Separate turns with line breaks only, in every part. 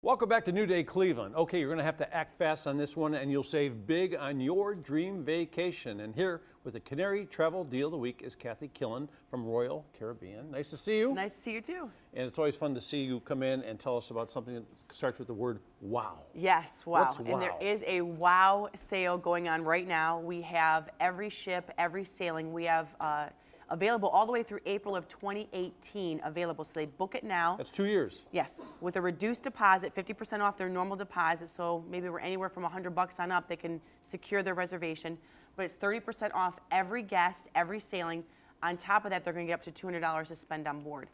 Welcome back to New Day Cleveland. Okay, you're going to have to act fast on this one and you'll save big on your dream vacation. And here with the Canary Travel Deal of the Week is Kathy Killen from Royal Caribbean. Nice to see you.
Nice to see you too.
And it's always fun to see you come in and tell us about something that starts with the word wow.
Yes, wow.
What's wow?
And there is a wow sale going on right now. We have every ship, every sailing. We have available all the way through April of 2018 available. So they book it now.
That's 2 years.
Yes, with a reduced deposit, 50% off their normal deposit. So maybe we're anywhere from $100 on up, they can secure their reservation. But it's 30% off every guest, every sailing. On top of that, they're going to get up to $200 to spend on board.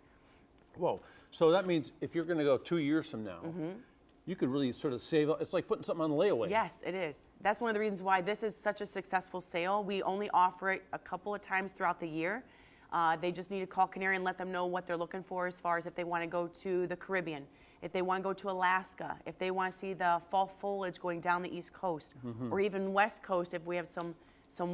Whoa. So that means if you're going to go 2 years from now, you could really sort of save. It's like putting something on layaway.
Yes, it is. That's one of the reasons why this is such a successful sale. We only offer it a couple of times throughout the year. They just need to call Canary and let them know what they're looking for as far as if they want to go to the Caribbean, if they want to go to Alaska, if they want to see the fall foliage going down the East Coast, or even West Coast if we have some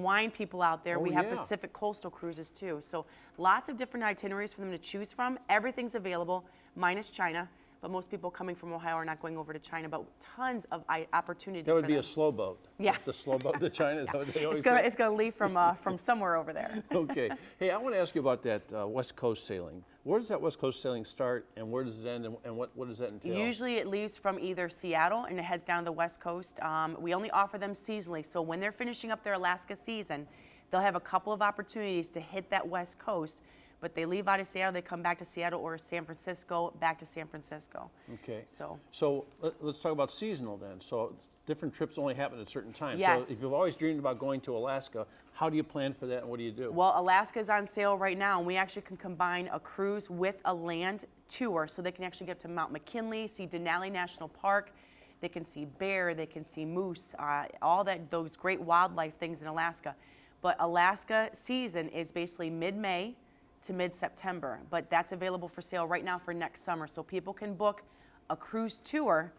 wine people out there. We have Pacific coastal cruises too. So lots of different itineraries for them to choose from. Everything's available, minus China. But most people coming from Ohio are not going over to China, but tons of opportunity.
That would be a slow boat.
Yeah.
The slow boat to China, is that what they always say?
It's going to leave from somewhere over there.
Okay. Hey, I want to ask you about that West Coast sailing. Where does that West Coast sailing start and where does it end and what does that entail?
Usually it leaves from either Seattle and it heads down the West Coast. We only offer them seasonally, so when they're finishing up their Alaska season, they'll have a couple of opportunities to hit that West Coast. But they leave out of Seattle, they come back to Seattle or San Francisco, back to San Francisco.
Okay.
So
let's talk about seasonal then. So different trips only happen at certain times.
Yes.
So if you've always dreamed about going to Alaska, how do you plan for that and what do you do?
Well, Alaska is on sale right now, and we actually can combine a cruise with a land tour, so they can actually get to Mount McKinley, see Denali National Park. They can see bear, they can see moose, all those great wildlife things in Alaska. But Alaska season is basically mid-May to mid-September, but that's available for sale right now for next summer. So people can book a cruise tour,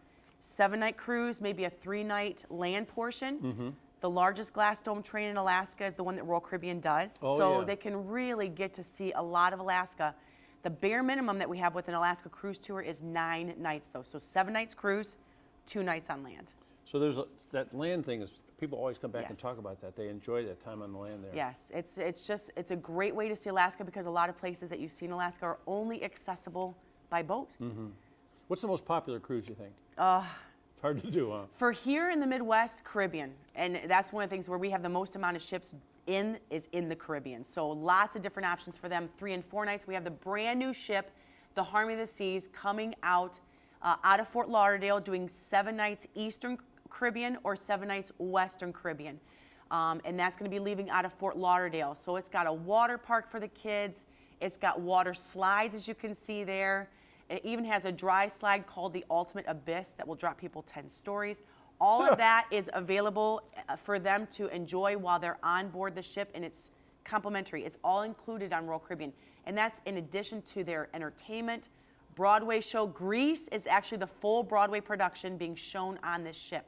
7-night cruise, maybe a 3-night land portion. The largest glass dome train in Alaska is the one that Royal Caribbean does. They can really get to see a lot of Alaska. The bare minimum that we have with an Alaska cruise tour is 9 nights though. So 7 nights cruise, 2 nights on land.
So there's that land thing is, people always come back and talk about that. They enjoy that time on the land there.
Yes, it's a great way to see Alaska because a lot of places that you see in Alaska are only accessible by boat.
What's the most popular cruise you think? It's hard to do, huh?
For here in the Midwest, Caribbean. And that's one of the things where we have the most amount of ships is in the Caribbean. So lots of different options for them. 3 and 4 nights. We have the brand new ship, the Harmony of the Seas, coming out of Fort Lauderdale, doing 7 nights Eastern Caribbean or 7 nights Western Caribbean. And that's going to be leaving out of Fort Lauderdale. So it's got a water park for the kids. It's got water slides, as you can see there. It even has a dry slide called the Ultimate Abyss that will drop people 10 stories. All of that is available for them to enjoy while they're on board the ship, and it's complimentary. It's all included on Royal Caribbean. And that's in addition to their entertainment, Broadway show. Grease is actually the full Broadway production being shown on this ship.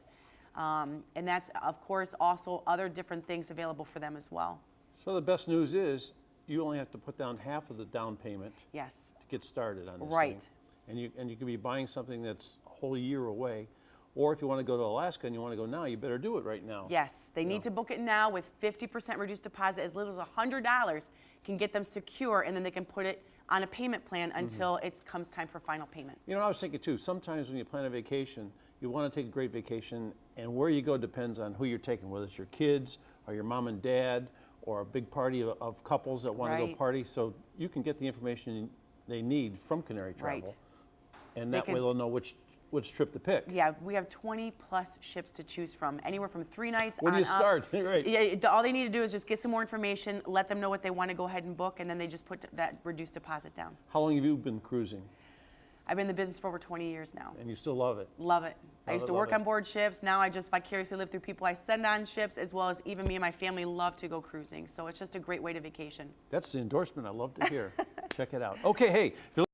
And that's, of course, also other different things available for them as well.
So the best news is you only have to put down half of the down payment to get started on this thing. And you could be buying something that's a whole year away. Or if you want to go to Alaska and you want to go now, you better do it right now.
Yes, they need to book it now with 50% reduced deposit. As little as $100 can get them secure, and then they can put it on a payment plan until it comes time for final payment.
You know, I was thinking too, sometimes when you plan a vacation, you want to take a great vacation, and where you go depends on who you're taking, whether it's your kids or your mom and dad or a big party of couples that want to go party. So you can get the information they need from Canary Travel, and that way they'll know which trip to pick.
Yeah, we have 20 plus ships to choose from, anywhere from 3 nights
Where do you start? Right.
Yeah, all they need to do is just get some more information, let them know what they want to go ahead and book, and then they just put that reduced deposit down.
How long have you been cruising?
I've been in the business for over 20 years now.
And you still love it?
Love it. I used to work on board ships. Now I just vicariously live through people I send on ships, as well as even me and my family love to go cruising. So it's just a great way to vacation.
That's the endorsement I love to hear. Check it out. Okay, hey.